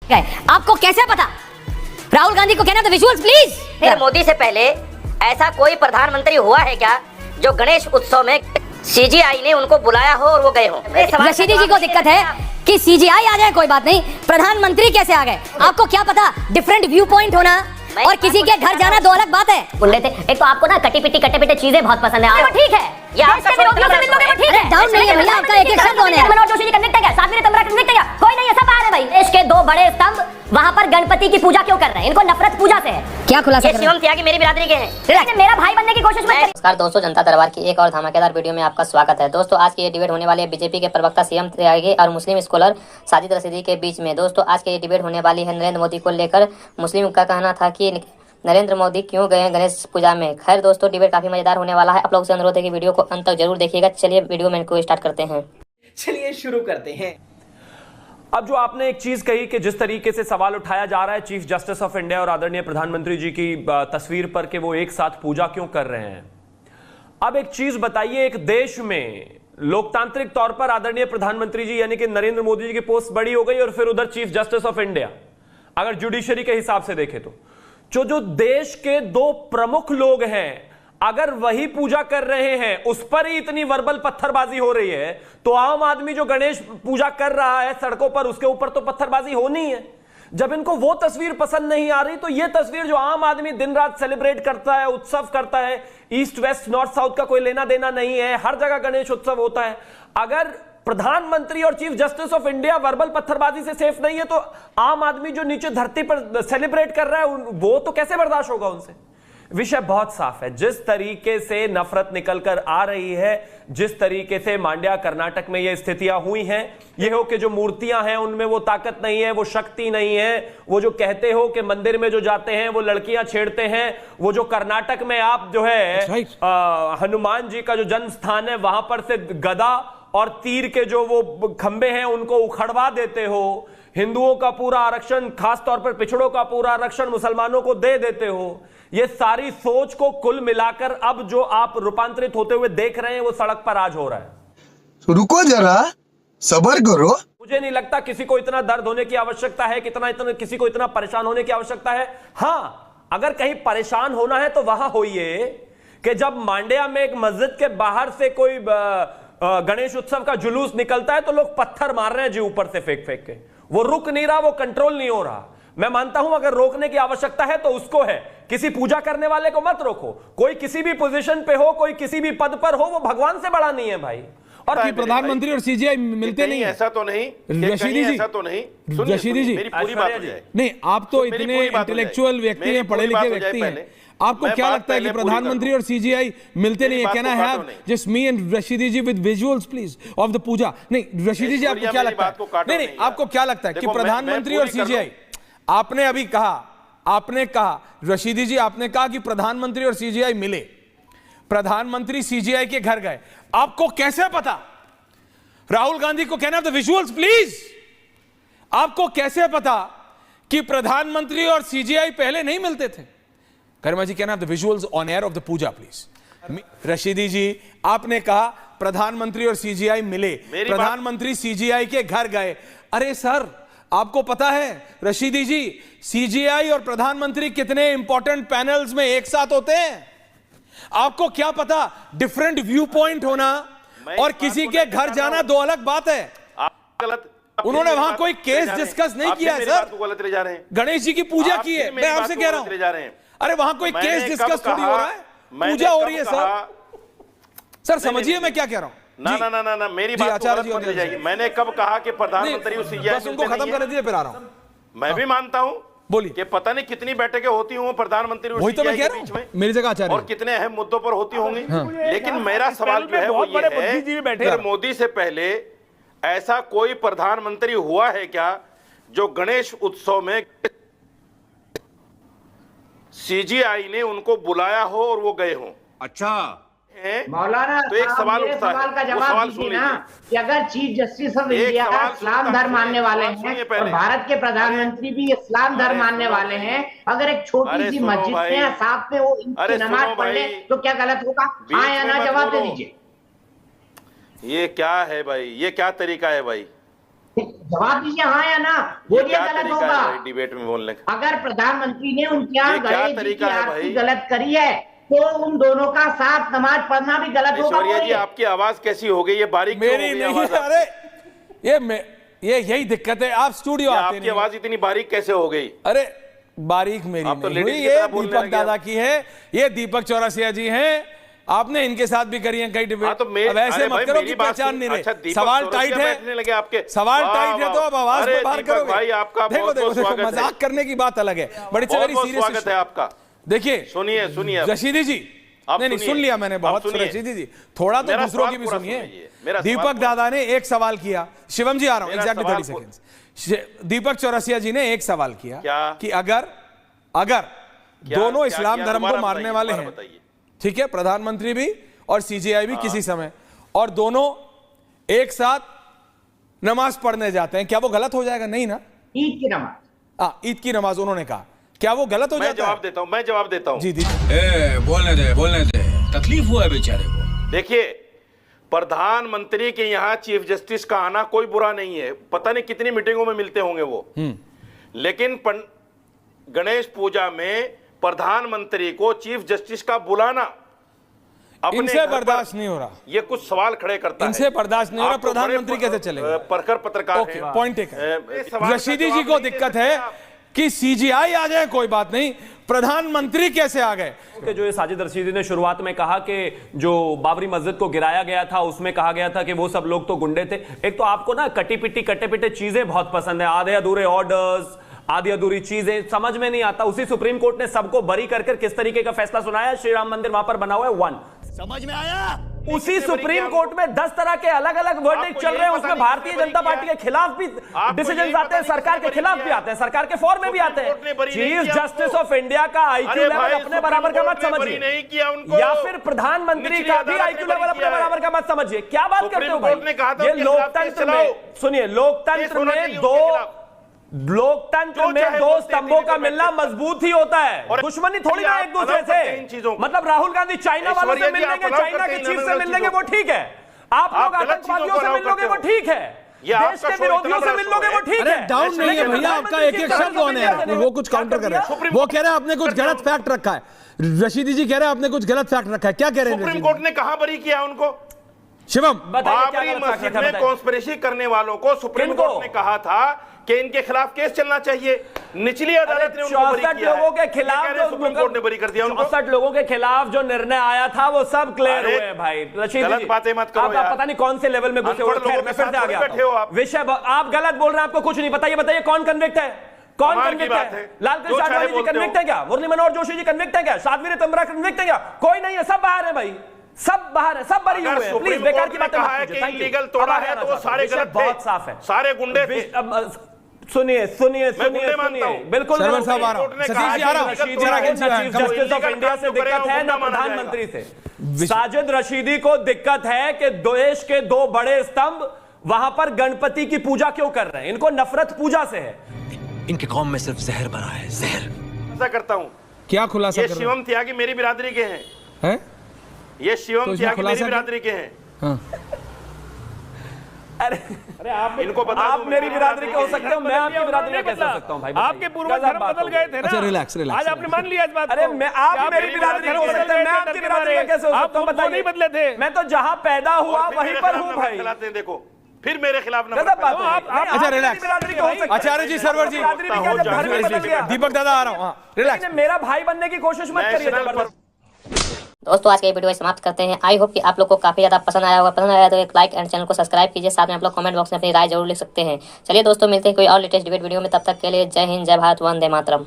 आपको कैसे पता? राहुल गांधी को कहना था विजुअल्स प्लीज। मोदी से पहले ऐसा कोई प्रधानमंत्री हुआ है क्या जो गणेश उत्सव में सीजीआई ने उनको बुलाया हो और वो गए हो? रशीदी जी को दिक्कत है कि सीजीआई आ जाए कोई बात नहीं, प्रधानमंत्री कैसे आ गए? आपको क्या पता? डिफरेंट व्यू पॉइंट होना और किसी के घर जाना दो अलग बात है। बोल रहे थे एक तो आपको ना कटी पिटी चीजें बहुत पसंद है। वो ठीक है, ये आपका विरोधियों से मिल लोगे वो ठीक है। डाउन नहीं है भैया, आपका एक एक शब्द होने है। मनोज जोशी जी कन्विक्ट है क्या? साध्वी ने तमरा कन्विक्ट है क्या? कोई नहीं है, सब आ रहे भाई। देश के दो बड़े स्तंभ वहां पर गणपति की पूजा क्यों कर रहे हैं? इनको नफरत पूजा से है। क्या खुलासा कर रहे हैं? शिवम त्यागी मेरी बिरादरी के हैं, मेरा भाई बनने की कोशिश मत करिए। नमस्कार दोस्तों, जनता दरबार की एक और धमाकेदार वीडियो में आपका स्वागत है। दोस्तों आज की ये डिबेट होने वाली है बीजेपी के प्रवक्ता शिवम त्यागी और मुस्लिम स्कॉलर साजिद रशीदी के बीच में। दोस्तों आज की ये डिबेट होने वाली है नरेंद्र मोदी को लेकर। मुस्लिम का कहना था कि नरेंद्र मोदी क्यों गए गणेश पूजा में। खैर दोस्तों डिबेट काफी मजेदार होने वाला है, आप लोग से अनुरोध है कि वीडियो को अंत तक जरूर देखिएगा। चलिए वीडियो में को स्टार्ट करते हैं। चलिए शुरू करते हैं। अब जो आपने एक चीज कही कि जिस तरीके से सवाल उठाया जा रहा है चीफ जस्टिस ऑफ इंडिया और आदरणीय प्रधानमंत्री जी की तस्वीर पर कि वो एक साथ पूजा क्यों कर रहे हैं। अब एक चीज बताइए, एक देश में लोकतांत्रिक तौर पर आदरणीय प्रधानमंत्री जी यानी कि नरेंद्र मोदी जी की पोस्ट बड़ी हो गई और फिर उधर चीफ जस्टिस ऑफ इंडिया, अगर जुडिशरी के हिसाब से देखें तो जो देश के दो प्रमुख लोग हैं अगर वही पूजा कर रहे हैं, उस पर ही इतनी वर्बल पत्थरबाजी हो रही है, तो आम आदमी जो गणेश पूजा कर रहा है सड़कों पर, उसके ऊपर तो पत्थरबाजी होनी है। जब इनको वो तस्वीर पसंद नहीं आ रही तो ये तस्वीर जो आम आदमी दिन रात सेलिब्रेट करता है, उत्सव करता है, ईस्ट वेस्ट नॉर्थ साउथ का कोई लेना देना नहीं है, हर जगह गणेश उत्सव होता है। अगर प्रधानमंत्री और chief justice of India verbal पत्थरबाजी से सेफ नहीं है तो आम आदमी जो नीचे धरती पर सेलिब्रेट कर रहा है वो तो कैसे बर्दाश्त होगा उनसे। विषय बहुत साफ है, जिस तरीके से नफरत निकलकर आ रही है, जिस तरीके से मांड्या कर्नाटक में ये स्थितियां हुई हैं, ये हो कि जो मूर्तियां हैं उनमें वो ताकत नहीं है, वो शक्ति नहीं है। वो जो कहते हो कि मंदिर में जो जाते हैं वो लड़कियां छेड़ते हैं, वो जो कर्नाटक में आप जो है हनुमान जी का जो जन्म स्थान है वहां पर से गदा और तीर के जो वो खंबे हैं उनको उखड़वा देते हो, हिंदुओं का पूरा आरक्षण, खासतौर पर पिछड़ों का पूरा आरक्षण मुसलमानों को दे देते हो। ये सारी सोच को कुल मिलाकर अब जो आप रूपांतरित होते हुए देख रहे हैं वो सड़क पर आज हो रहा है। तो रुको जरा, सब्र करो। मुझे नहीं लगता किसी को इतना दर्द होने की आवश्यकता है, किसी को इतना परेशान होने की आवश्यकता है। हाँ, अगर कहीं परेशान होना है तो वहां होइए कि जब मांड्या में एक मस्जिद के बाहर से कोई गणेश उत्सव का जुलूस निकलता है तो लोग पत्थर मार रहे हैं जी ऊपर से फेंक फेंक के, वो रुक नहीं रहा, वो कंट्रोल नहीं हो रहा। मैं मानता हूं अगर रोकने की आवश्यकता है तो उसको है, किसी पूजा करने वाले को मत रोको। कोई किसी भी पोजीशन पे हो, कोई किसी भी पद पर हो, वो भगवान से बड़ा नहीं है भाई। और प्रधानमंत्री और सीजीआई मिलते नहीं, ऐसा तो नहीं रशीदी जी, ऐसा तो नहीं। रशीदी जी मेरी पूरी बात हो जाए। नहीं, आप तो इतने इंटेलेक्चुअल व्यक्ति हैं, पढ़े लिखे व्यक्ति हैं, आपको क्या लगता है कि प्रधानमंत्री और सीजीआई मिलते नहीं है? Can I have just me and Rashidi ji with visuals please of the puja? नहीं रशीदी जी, आपको क्या लगता है? नहीं, आपको क्या लगता है कि प्रधानमंत्री और सीजीआई, आपने अभी कहा, आपने कहा रशीदी जी, आपने कहा कि प्रधानमंत्री और सीजीआई मिले, प्रधानमंत्री सीजीआई के घर गए, आपको कैसे पता? राहुल गांधी को कहना था विजुअल्स प्लीज। आपको कैसे पता कि प्रधानमंत्री और सीजीआई पहले नहीं मिलते थे? करमा जी, कहना था visuals on air of the puja please. Rashidi ji, आपने कहा प्रधानमंत्री और सीजीआई मिले, प्रधानमंत्री सीजीआई के घर गए। अरे सर, आपको पता है रशीदी जी, सीजीआई और प्रधानमंत्री कितने इंपॉर्टेंट पैनल्स में एक साथ होते हैं? आपको क्या पता? डिफरेंट व्यू पॉइंट होना और किसी के घर जाना दो अलग बात है। गलत, उन्होंने वहां कोई केस डिस्कस नहीं किया है सर, गलत ले जा रहे हैं। गणेश जी की पूजा की है, मैं आपसे कह रहा हूं। अरे वहां कोई केस डिस्कस थोड़ी हो रहा है, पूजा हो रही है सर। सर समझिए मैं क्या कह रहा हूं। ना मेरी बात गलत जाएगी। मैंने कब कहा कि प्रधानमंत्री बस उनको खत्म कर दीजिए, फिर आ रहा हूं। मैं भी मानता हूं, बोलिए, कि पता नहीं कितनी बैठकें होती होंगी प्रधानमंत्री और वही तो मैं सीजीआई कह के रहा बीच हूं, में, मेरी जगह आचार्य, और कितने अहम मुद्दों पर होती होंगी। लेकिन मेरा सवाल जो है वो ये है कि मोदी से पहले ऐसा कोई प्रधानमंत्री हुआ है क्या जो गणेश उत्सव में सीजीआई ने उनको बुलाया हो और वो गए हो? अच्छा मौलाना, तो एक सवाल उठता है, सवाल का वो जवाब सवाल दीजिए सुन ना कि अगर चीफ जस्टिस ऑफ इंडिया इस्लाम धर्म मानने वाले हैं और भारत के प्रधानमंत्री भी इस्लाम धर्म मानने वाले हैं, अगर एक छोटी सी मस्जिद में साथ में वो नमाज पढ़ ले तो क्या गलत होगा? हाँ या ना जवाब दे दीजिए। ये क्या है भाई, ये क्या तरीका है भाई? जवाब दीजिए हाँ या ना, बोलिए गलत होगा। डिबेट में बोलने का अगर प्रधानमंत्री ने उनके यहाँ क्या गणेश जी की तरीका है आरती भाई? गलत करी है तो उन दोनों का साथ नमाज पढ़ना भी गलत होगा। ऐश्वर्या जी, बोलिए। आपकी आवाज कैसी हो गई? ये बारीक क्यों हो मेरी गई नहीं आवाज है, आपकी? अरे ये यही दिक्कत है, आप स्टूडियो ये आते आपकी नहीं। आवाज इतनी बारीक कैसे हो गई? अरे बारीक मेरी आप तो नहीं लेडीज हुई, की ये तरह बोलने दीपक लगे दादा आप। की है, ये दीपक चौरसिया जी हैं, आपने इनके साथ भी करी है कई डिबेट। हाँ, तो अब ऐसे अरे मत भाई, करो मेरी कि बात पहचान सुन। नहीं रहे। अच्छा, दीपक सवाल चौरसिया टाइट है, बैठने लगे आपके। सवाल वाह, टाइट है तो वाह। अब आवाज अरे में बाहर दीपक करोगे। भाई, आपका देखो बहुत-बहुत देखो स्वागत है। मजाक करने की बात अलग है, बट इट्स वेरी बहुत स्वागत है सीरियस। आपका। देखिए सुनिए सुनिए अब। रशीदी जी, आप नहीं सुनिए। सुन लिया मैंने आप बहुत। सुनिए। रशीदी जी थोड़ा तो मेरा दूसरों सवाल की भी पूरा सुनिए। सुनिए। मेरा सवाल दीपक पूरा- दादा ने एक सवाल किया, शिवम जी आ रहा हूं, मेरा एग्जैक्टली सवाल 30 सेकंड्स। दीपक चौरसिया जी ने एक सवाल किया क्या? कि अगर दोनों क्या इस्लाम किया? धर्म को दोबारा मानने बताइए, वाले दोबारा हैं, बताइए। ठीक है, प्रधानमंत्री भी और सीजीआई भी किसी समय, और दोनों एक साथ नमाज पढ़ने जाते हैं, क्या वो गलत हो जाएगा? नहीं ना? ईद की नमाज, ईद की नमाज उन्होंने कहा, क्या वो गलत हो मैं जाता जवाब है? देता हूं, मैं जवाब देता हूं। जी दी बोलने दे, तकलीफ हुआ है बेचारे को। देखिए, प्रधानमंत्री के यहाँ चीफ जस्टिस का आना कोई बुरा नहीं है, पता नहीं कितनी मीटिंगों में मिलते होंगे वो, लेकिन गणेश पूजा में प्रधानमंत्री को चीफ जस्टिस का बुलाना अपने इनसे घर पर- बर्दाश्त नहीं हो रहा, ये कुछ सवाल खड़े करता है। इनसे बर्दाश्त नहीं हो रहा, आप तो बड़े प्रधानमंत्री कैसे चलेगा? परखर पत्रकार ओके, हैं। पॉइंट ये टेकन। सवाल का रशीदी जी जवाब को नहीं दे दिक्कत सकते है आप। कि सीजीआई आ जाए कोई बात नहीं, प्रधानमंत्री कैसे आ गए? कि जो ये साजिद रशीदी ने शुरुआत में कहा कि जो बाबरी मस्जिद को गिराया गया था उसमें कहा गया था कि वो सब लोग तो गुंडे थे। एक तो आपको ना कटी पिटी कट्टे पिटे चीजें बहुत पसंद है, आधे अधूरे ऑर्डर्स, आधी अधूरी चीजें, समझ में नहीं आता। उसी सुप्रीम कोर्ट ने सबको बरी कर किस तरीके का फैसला सुनाया, श्री राम मंदिर वहां पर बना हुआ है, 1 समझ में आया? उसी सुप्रीम कोर्ट में 10 तरह के अलग अलग वर्डिक्ट चल रहे हैं, उसमें भारतीय जनता पार्टी के खिलाफ भी डिसीजन आते हैं, सरकार के खिलाफ भी आते हैं, सरकार के फॉर में भी आते हैं। चीफ जस्टिस ऑफ इंडिया का आईक्यू लेवल अपने बराबर का मत समझिए, नहीं किया उनको, या फिर प्रधानमंत्री का भी आईक्यू लेवल अपने बराबर का मत समझिए। क्या बात करते हो भाई? ये लोकतंत्र में, सुनिए, लोकतंत्र में दो स्तंभों का मिलना मजबूत ही होता है, दुश्मनी थोड़ी ना एक दूसरे से। मतलब राहुल गांधी चाइना वालों से मिल लेंगे, चाइना के चीफ से मिल लेंगे, वो ठीक है। आप लोग आतंकवादियों से मिल लोगे, वो ठीक है, देश के विरोधियों से मिल लोगे, वो ठीक अरे है। डाउन नहीं है भैया, आपका एक एक शब्द होने है, वो कुछ काउंटर कर रहे हैं, वो कह रहे हैं आपने कुछ गलत फैक्ट रखा है। रशीदी जी कह रहे हैं आपने कुछ गलत फैक्ट रखा है, क्या कह रहे हैं? सुप्रीम कोर्ट ने कहां बरी किया उनको? शिवम, बाबरी मस्जिद में कॉन्स्पिरेसी करने वालों को सुप्रीम कोर्ट ने कहा था कि इनके खिलाफ केस चलना चाहिए, निचली अदालत ने उनको बरी किया है। 64 लोगों के खिलाफ जो सुप्रीम कोर्ट ने बरी कर दिया उनको। 64 लोगों के खिलाफ जो निर्णय आया था वो सब क्लियर अरे, हुए हैं भाई। रशीद गलत जी, बातें मत करो आप यार। पता नहीं कौन से लेवल में घुसे अनपढ़ हुए। लोगों खैर, के मैं फिर साथ से आगे थोड़ी बैठे हो आता आप। हूं। विषय आप गलत बोल रहे हैं, आपको कुछ नहीं पता। ये बताइए कौन कन्विक्ट है, कौन कमाल की कन्विक्ट बात है? है। लालकृष्ण जो चाहे आडवाणी जी बोलते कन्विक्ट हो। है क्या? मुरली मनोहर जोशी जी कन्विक्ट है क्या? साध्वी ऋतंबरा कन्विक्ट है क्या? कोई नहीं है, सब बाहर है भाई, सब बाहर है, सब बरी हुए हैं। प्लीज बेकार की बातें मत कहा है कीजिए। कि Thank you। इलीगल तोड़ा अब है आगे तो वो आना सारे चाहता हूं। गलत थे, बहुत साफ है, सारे गुंडे थे। सुनिए सुनिए मैं सुनिए गुंडे मानता सुनिए, हूं। बिल्कुल सरवर साहब आ रहा हूं। कोर्ट ने सतीश कहा जी आ रहा हूं। कि रशीदी जरा को कैंची ना है, chief come- justice of India से दिक्कत है ना प्रधानमंत्री से। साजिद रशीदी को दिक्कत है कि देश के 2 बड़े स्तंभ वहां पर गणपति की पूजा क्यों कर रहे हैं, इनको नफरत पूजा से है। इनके कौम में सिर्फ जहर भरा है, जहर। ऐसा करता हूं, क्या खुलासा ये कर रहे शिवम त्यागी मेरी बिरादरी के हैं, हैं? ये तो शिवम इसमें त्यागी मेरी खुलासा बिरादरी के हैं। हाँ। अरे आप इनको बता आप दूं, मेरी बिरादरी के हो सकते हो, मैं आपकी बिरादरी का कैसे हो सकता हूं भाई? आपके पूर्वज धर्म बदल गए थे ना। अच्छा, रिलैक्स, रिलैक्स, आज आपने मान लिया इस बात को। अरे मैं आप मेरी बिरादरी के हो सकते हैं, मैं आपकी बिरादरी का कैसे हो सकता हूं? आप नहीं बदले थे। मैं तो जहां पैदा हुआ और फिर वहीं मेरे पर खिलाफ हूं नफरत भाई। फैलाते हैं, देखो फिर मेरे खिलाफ नफरत गलत बात फैलाते है। हैं। आप अच्छा, मेरी रिलैक्स। बिरादरी के हो सकते हैं। आचार्य जी, सरवर जी, बिरादरी भी क्या जब धर्म ही बदल गया? दीपक दादा आ रहा हूं। हाँ, रिलैक्स। लेकिन मेरा भाई बनने की कोशिश मत करिए नेशनल जबरदस्ती। दोस्तों आज के वीडियो समाप्त करते हैं। आई होप कि आप लोग को काफी ज्यादा पसंद आया होगा। पसंद आया तो एक लाइक एंड चैनल को सब्सक्राइब कीजिए। साथ में आप लोग कमेंट बॉक्स में अपनी राय जरूर लिख सकते हैं। चलिए दोस्तों, मिलते हैं कोई और लेटेस्ट डिबेट वीडियो में, तब तक के लिए जय हिंद, जय भारत, वंदे मातरम।